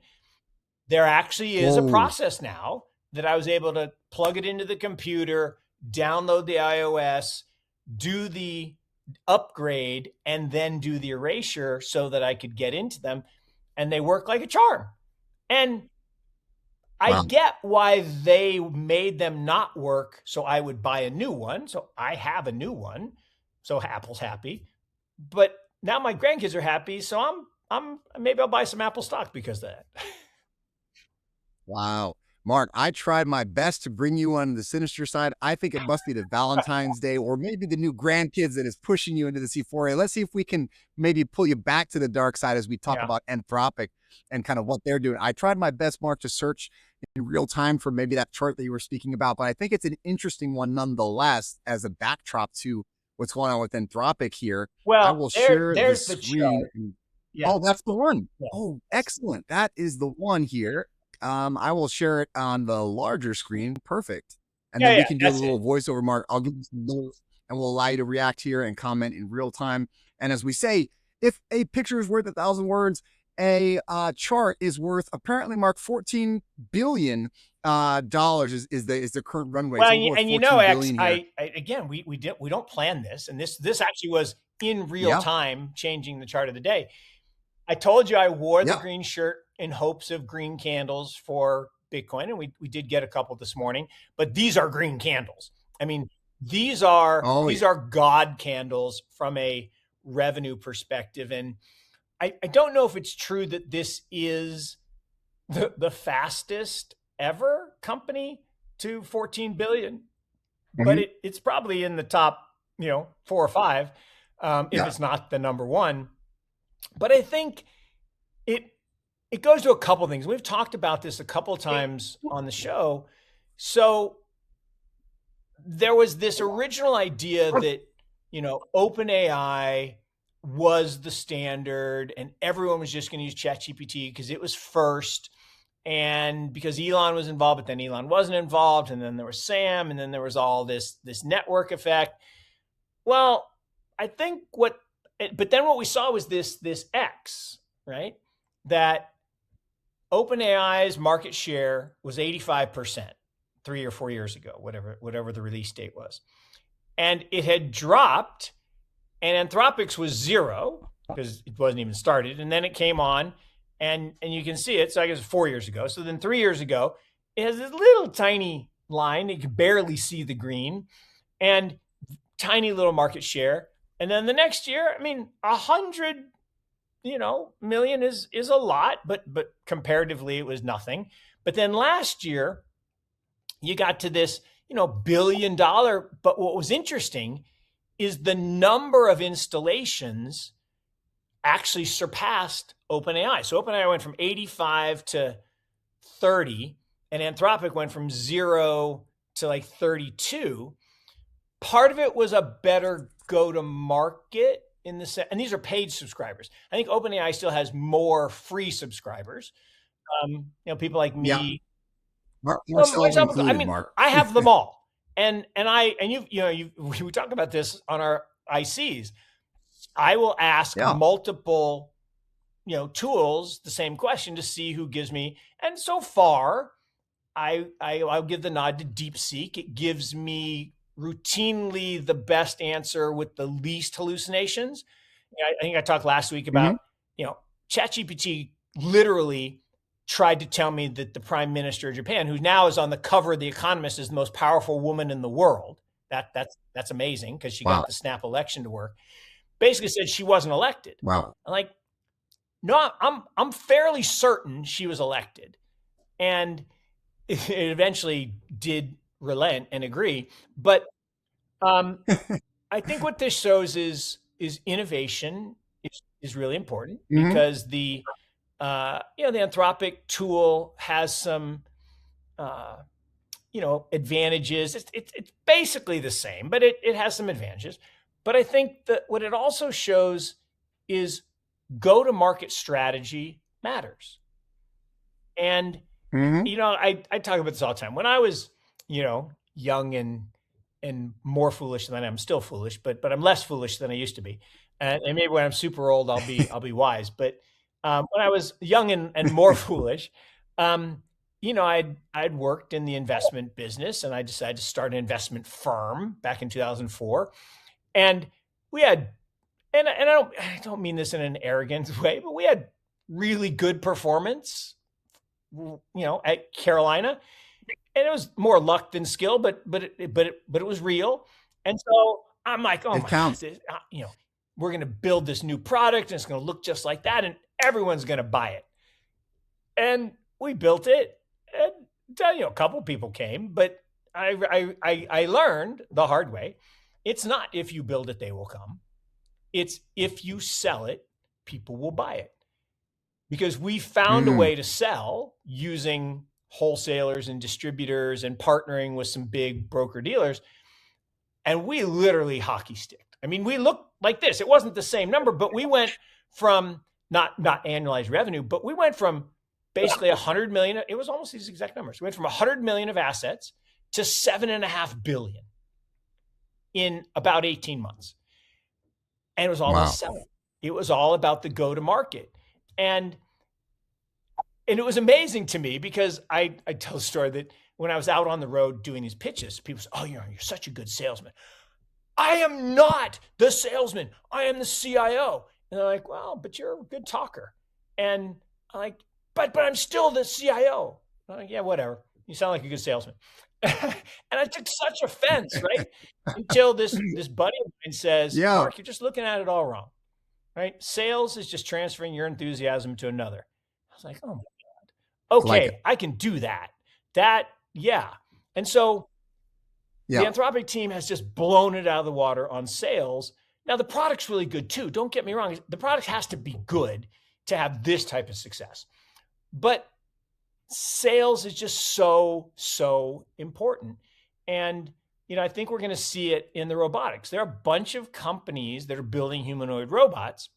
There actually is a process now that I was able to plug it into the computer, download the iOS, do the upgrade, and then do the erasure so that I could get into them, and they work like a charm. And I get why they made them not work, so I would buy a new one. So I have a new one, so Apple's happy. But now my grandkids are happy, so maybe I'll buy some Apple stock because of that. Wow. Mark, I tried my best to bring you on the sinister side. I think it must be the Valentine's Day or maybe the new grandkids that is pushing you into the C4A. Let's see if we can maybe pull you back to the dark side as we talk about Anthropic and kind of what they're doing. I tried my best, Mark, to search in real time for maybe that chart that you were speaking about, but I think it's an interesting one nonetheless as a backdrop to what's going on with Anthropic here. I Well, will share the there's the screen. chart. Yeah. Oh, that's the one. Yeah. Oh, excellent. That is the one here. I will share it on the larger screen. Perfect. And then we can do a little voiceover, Mark. I'll give you some notes and we'll allow you to react here and comment in real time. And as we say, if a picture is worth 1,000 words, a chart is worth apparently, Mark, $14 billion is the current runway. Well, so and you know, X, again, we don't plan this, and this actually was in real time changing the chart of the day. I told you I wore the green shirt in hopes of green candles for Bitcoin, and we did get a couple this morning. But these are green candles. I mean, these are God candles from a revenue perspective, and I don't know if it's true that this is the fastest ever company to 14 billion, but it's probably in the top, 4 or 5, if it's not the number one. But I think it goes to a couple things. We've talked about this a couple times on the show. So there was this original idea that, OpenAI was the standard and everyone was just going to use ChatGPT because it was first. And because Elon was involved, but then Elon wasn't involved. And then there was Sam, and then there was all this network effect. Well, I think but then what we saw was this X, right? That OpenAI's market share was 85% 3 or 4 years ago, whatever the release date was. And it had dropped, and Anthropic's was 0 because it wasn't even started. And then it came on, and you can see it. So I guess 4 years ago. So then 3 years ago, it has this little tiny line. You can barely see the green, and tiny little market share. And then the next year, 100, million is a lot, but comparatively it was nothing. But then last year, you got to this, $1 billion. But what was interesting is the number of installations actually surpassed OpenAI. So OpenAI went from 85 to 30, and Anthropic went from 0 to like 32. Part of it was a better go-to-market in the set, and these are paid subscribers. I think OpenAI still has more free subsibers. People like me. Mark, I have them all, and we talk about this on our ICs. I will ask multiple, tools the same question to see who gives me. And so far, I'll give the nod to DeepSeek. It gives me routinely the best answer with the least hallucinations. I think I talked last week about, ChatGPT literally tried to tell me that the Prime Minister of Japan, who now is on the cover of The Economist, is the most powerful woman in the world. That's amazing because she got the snap election to work. Basically said she wasn't elected. Wow. I'm like, no, I'm fairly certain she was elected. And it eventually did relent and agree. But I think what this shows is innovation is really important because the Anthropic tool has some advantages. It's basically the same, but it has some advantages. But I think that what it also shows is go-to-market strategy matters. And, I talk about this all the time. When I was, young and more foolish than I'm still foolish, but I'm less foolish than I used to be. And maybe when I'm super old, I'll be wise. But when I was young and more foolish, I'd worked in the investment business, and I decided to start an investment firm back in 2004. And we had, and I don't mean this in an arrogant way, but we had really good performance, at Carolina, and it was more luck than skill, but it was real. And so I'm like, oh my God, we're going to build this new product, and it's going to look just like that, and everyone's going to buy it. And we built it, and a couple people came, but I learned the hard way. It's not if you build it, they will come. It's if you sell it, people will buy it. Because we found a way to sell using wholesalers and distributors and partnering with some big broker dealers. And we literally hockey sticked. I mean, we looked like this. It wasn't the same number, but we went from not annualized revenue, but we went from basically 100 million. It was almost these exact numbers. We went from 100 million of assets to 7.5 billion in about 18 months. And it was all about selling. It was all about the go to market. And it was amazing to me because I tell a story that when I was out on the road doing these pitches, people say, oh, you're such a good salesman. I am not the salesman. I am the CIO. And they're like, well, but you're a good talker. And I'm like, but I'm still the CIO. I'm like, yeah, whatever. You sound like a good salesman. And I took such offense, right? Until this buddy of mine says, Mark, you're just looking at it all wrong, right? Sales is just transferring your enthusiasm to another. I was like, oh my God. Okay, I can do that. Yeah. And so the Anthropic team has just blown it out of the water on sales. Now the product's really good too. Don't get me wrong. The product has to be good to have this type of success. But sales is just so important. And, I think we're going to see it in the robotics. There are a bunch of companies that are building humanoid robots,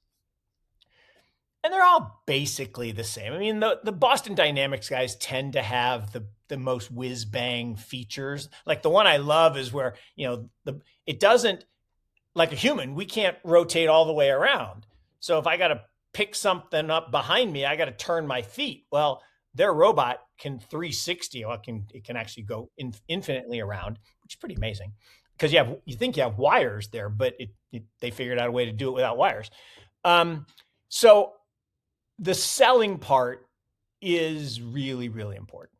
and they're all basically the same. I mean, the Boston Dynamics guys tend to have the most whiz bang features. Like the one I love is where, it doesn't, like a human, we can't rotate all the way around. So if I got to pick something up behind me, I got to turn my feet. Well, their robot can 360, or it can actually go infinitely around, which is pretty amazing because you think you have wires there, but they figured out a way to do it without wires. So the selling part is really, really important.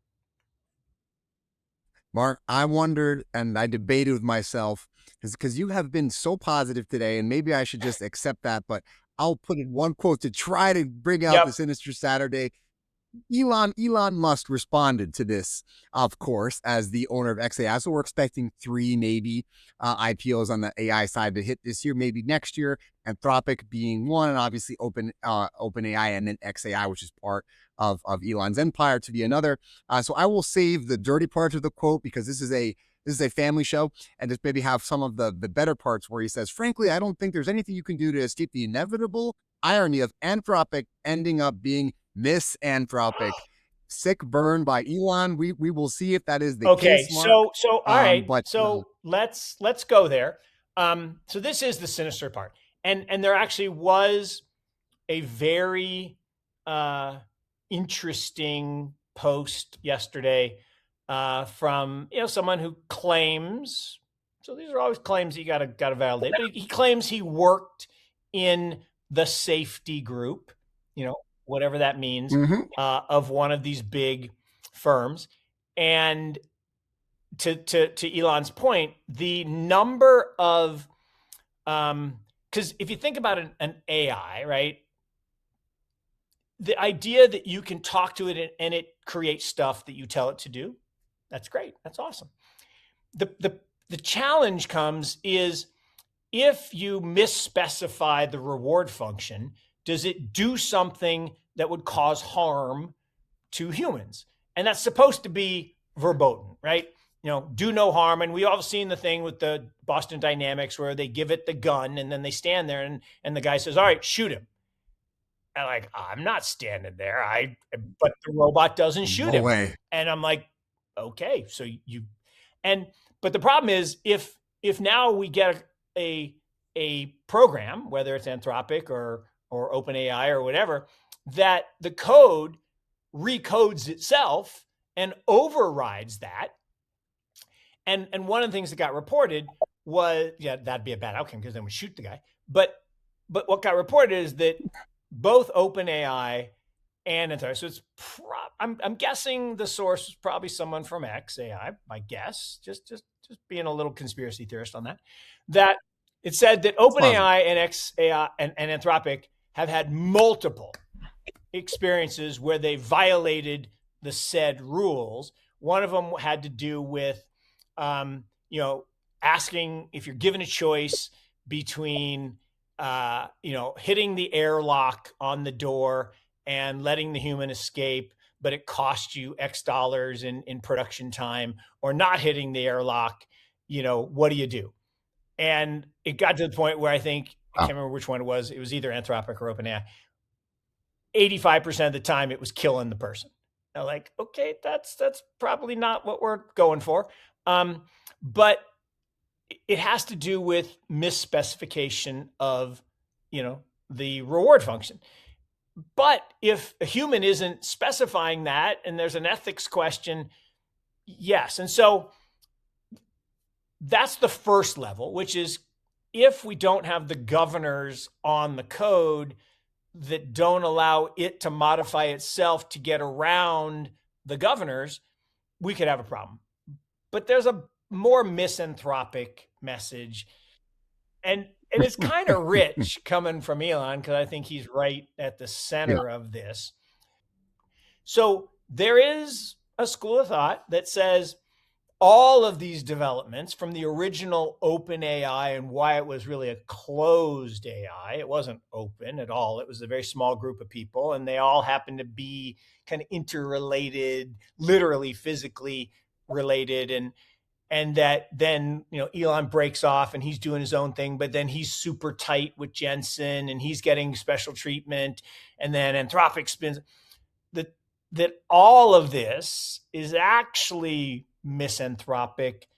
Mark, I wondered and I debated with myself because you have been so positive today, and maybe I should just accept that, but I'll put in one quote to try to bring out the Sinister Saturday. Elon Musk responded to this, of course, as the owner of XAI. So we're expecting 3 maybe IPOs on the AI side to hit this year, maybe next year. Anthropic being one, and obviously OpenAI, and then XAI, which is part of Elon's empire, to be another. So I will save the dirty parts of the quote because this is a family show, and just maybe have some of the better parts where he says, frankly, I don't think there's anything you can do to escape the inevitable irony of Anthropic ending up being Misanthropic. Sick burn by Elon. We will see if that is the case. Okay, so all right. So let's go there. So this is the sinister part, and there actually was a very interesting post yesterday from someone who claims. So these are always claims you gotta validate. But he claims he worked in the safety group, whatever that means, of one of these big firms. And to Elon's point, the number of, because if you think about an AI, right, the idea that you can talk to it and it creates stuff that you tell it to do, that's great. That's awesome. The challenge comes is if you misspecify the reward function, does it do something that would cause harm to humans? And that's supposed to be verboten, right? Do no harm. And we all seen the thing with the Boston Dynamics where they give it the gun and then they stand there and the guy says, all right, shoot him. And I'm not standing there. But the robot doesn't shoot him. Way. And I'm like, okay, so but the problem is if now we get a program, whether it's Anthropic or OpenAI or whatever, that the code recodes itself and overrides that. And one of the things that got reported was, that'd be a bad outcome because then we shoot the guy. But what got reported is that both OpenAI and Anthropic, so it's I'm guessing the source is probably someone from XAI, my guess, just being a little conspiracy theorist on that it said that OpenAI and XAI and Anthropic have had multiple experiences where they violated the said rules. One of them had to do with, asking if you're given a choice between, hitting the airlock on the door and letting the human escape, but it cost you X dollars in production time, or not hitting the airlock, what do you do? And it got to the point where I can't remember which one it was. It was either Anthropic or OpenAI. 85% of the time it was killing the person. I'm like, okay, that's probably not what we're going for. But it has to do with misspecification of, the reward function. But if a human isn't specifying that and there's an ethics question, yes. And so that's the first level, which is if we don't have the governors on the code that don't allow it to modify itself to get around the governors, we could have a problem. But there's a more misanthropic message. And it's kind of rich coming from Elon, because I think he's right at the center of this. So there is a school of thought that says all of these developments from the original open AI and why it was really a closed AI, it wasn't open at all. It was a very small group of people, and they all happened to be kind of interrelated, literally physically related. And that then, Elon breaks off and he's doing his own thing, but then he's super tight with Jensen and he's getting special treatment. And then Anthropic spins that all of this is actually misanthropic.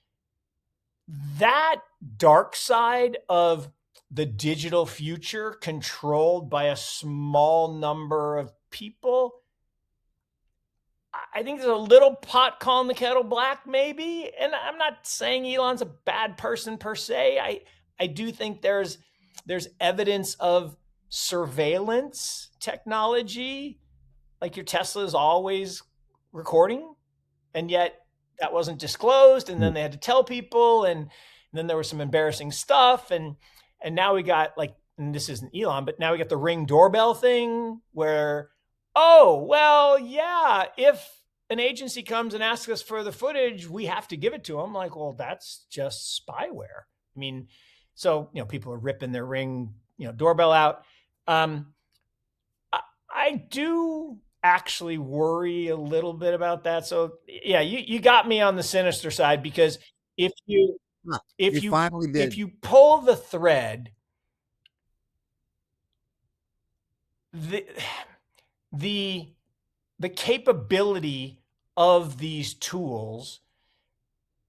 That dark side of the digital future controlled by a small number of people, I think there's a little pot calling the kettle black, maybe. And I'm not saying Elon's a bad person per se. I do think there's evidence of surveillance technology, like your Tesla is always recording, and yet that wasn't disclosed. And then they had to tell people, and then there was some embarrassing stuff. And now we got and this isn't Elon, but now we got the Ring doorbell thing where, oh, well, yeah, if an agency comes and asks us for the footage, we have to give it to them. Like, well, that's just spyware. I mean, so, people are ripping their Ring, doorbell out. I do actually worry a little bit about that. So yeah, you got me on the sinister side, because if you finally did. If you pull the thread, the capability of these tools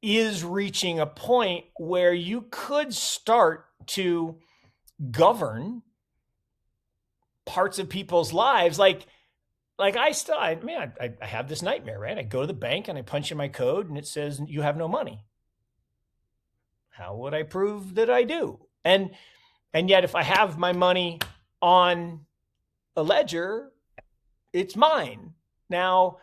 is reaching a point where you could start to govern parts of people's lives. I have this nightmare, right? I go to the bank and I punch in my code and it says, you have no money. How would I prove that I do? And yet if I have my money on a ledger, it's mine. Now,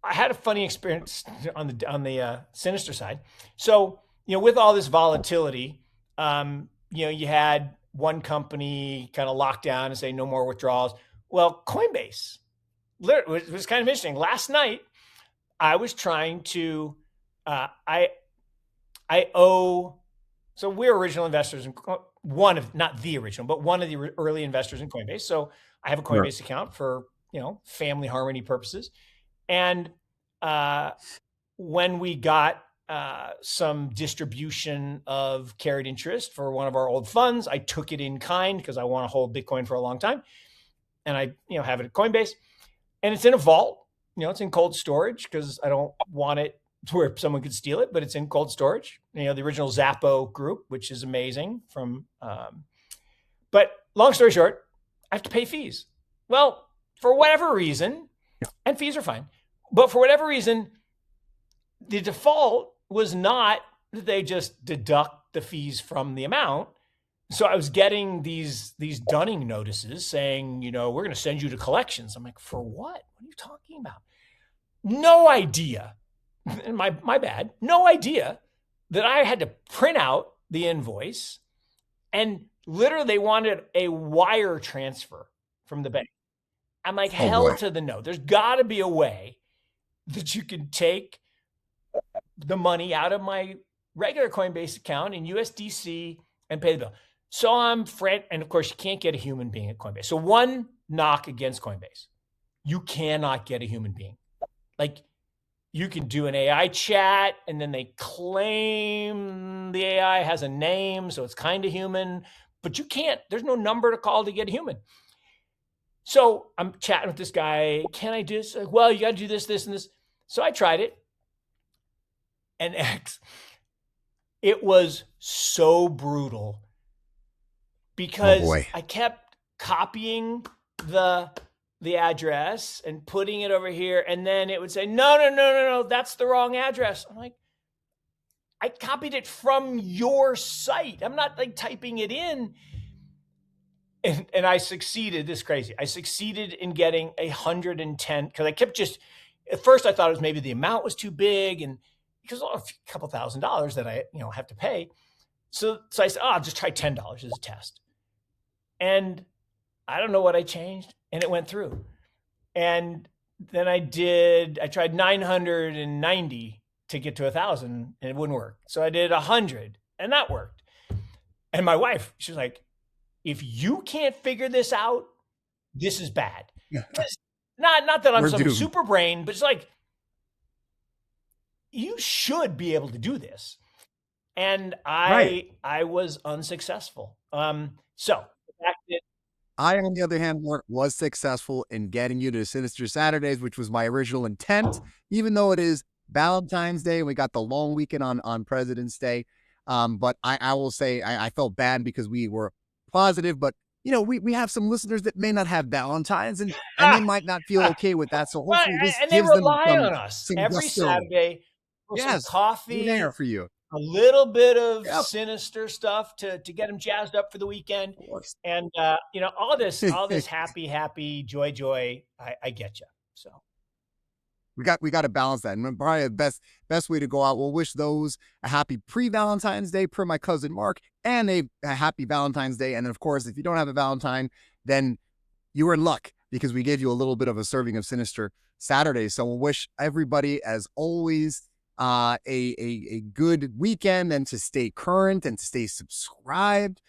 I had a funny experience on the sinister side. So, with all this volatility, you had one company kind of lock down and say no more withdrawals. Well, Coinbase, it was kind of interesting. Last night, I was trying to, so we're original investors in not the original, but one of the early investors in Coinbase. So I have a Coinbase account for, family harmony purposes. And when we got some distribution of carried interest for one of our old funds, I took it in kind because I want to hold Bitcoin for a long time. And I, have it at Coinbase, and it's in a vault. It's in cold storage because I don't want it to where someone could steal it, but it's in cold storage. The original Zappo group, which is amazing. But long story short, I have to pay fees. Well, for whatever reason, and fees are fine, but for whatever reason, the default was not that they just deduct the fees from the amount. So I was getting these dunning notices saying, we're going to send you to collections. I'm like, for what? What are you talking about? No idea. My bad. No idea that I had to print out the invoice, and literally they wanted a wire transfer from the bank. I'm like, hell to the no. There's got to be a way that you can take the money out of my regular Coinbase account in USDC and pay the bill. So I'm and of course you can't get a human being at Coinbase. So one knock against Coinbase, you cannot get a human being. you can do an AI chat, and then they claim the AI has a name, so it's kind of human, but you can't, there's no number to call to get human. So I'm chatting with this guy. Can I do this? Like, well, you got to do this, this, and this. So I tried it. And it was so brutal because I kept copying the address and putting it over here. And then it would say, no, that's the wrong address. I'm like, I copied it from your site. I'm not like typing it in. And I succeeded. This is crazy. I succeeded in getting 110 because I kept just, at first I thought it was maybe the amount was too big and because a couple $1,000s that I, have to pay. So I said, I'll just try $10 as a test. And I don't know what I changed and it went through. And then I tried 990 to get to 1,000 and it wouldn't work. So I did 100 and that worked. And my wife, she was like, if you can't figure this out, this is bad. Not that I'm some super brain, but it's like, you should be able to do this. And I was unsuccessful. So I, on the other hand, was successful in getting you to Sinister Saturdays, which was my original intent, even though it is Valentine's Day and we got the long weekend on President's Day. But I will say I felt bad because we were positive, but we have some listeners that may not have Valentines and they might not feel okay with that. So hopefully this gives them and they rely on us every Saturday for some coffee there for you, a little bit of sinister stuff to get them jazzed up for the weekend, and all this happy joy. I get you. So we got to balance that, and probably the best way to go out. We'll wish those a happy pre-Valentine's Day per my cousin Mark, and a happy Valentine's Day. And then, of course, if you don't have a Valentine, then you were in luck because we gave you a little bit of a serving of Sinister Saturday. So we'll wish everybody, as always, a good weekend and to stay current and to stay subscribed.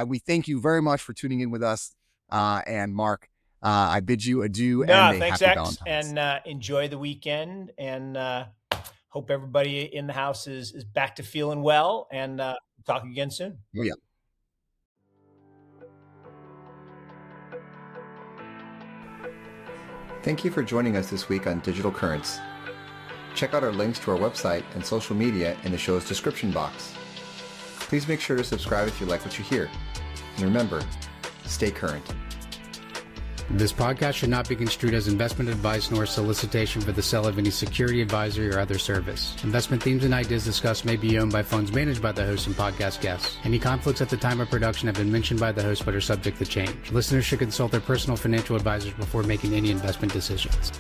We thank you very much for tuning in with us. And Mark, I bid you adieu and a thanks, happy X, Valentine's. and enjoy the weekend. And hope everybody in the house is back to feeling well. And talk again soon. Oh, yeah. Thank you for joining us this week on Digital Currents. Check out our links to our website and social media in the show's description box. Please make sure to subscribe if you like what you hear. And remember, stay current. This podcast should not be construed as investment advice nor solicitation for the sale of any security, advisory, or other service. Investment themes and ideas discussed may be owned by funds managed by the host and podcast guests. Any conflicts at the time of production have been mentioned by the host but are subject to change. Listeners should consult their personal financial advisors before making any investment decisions.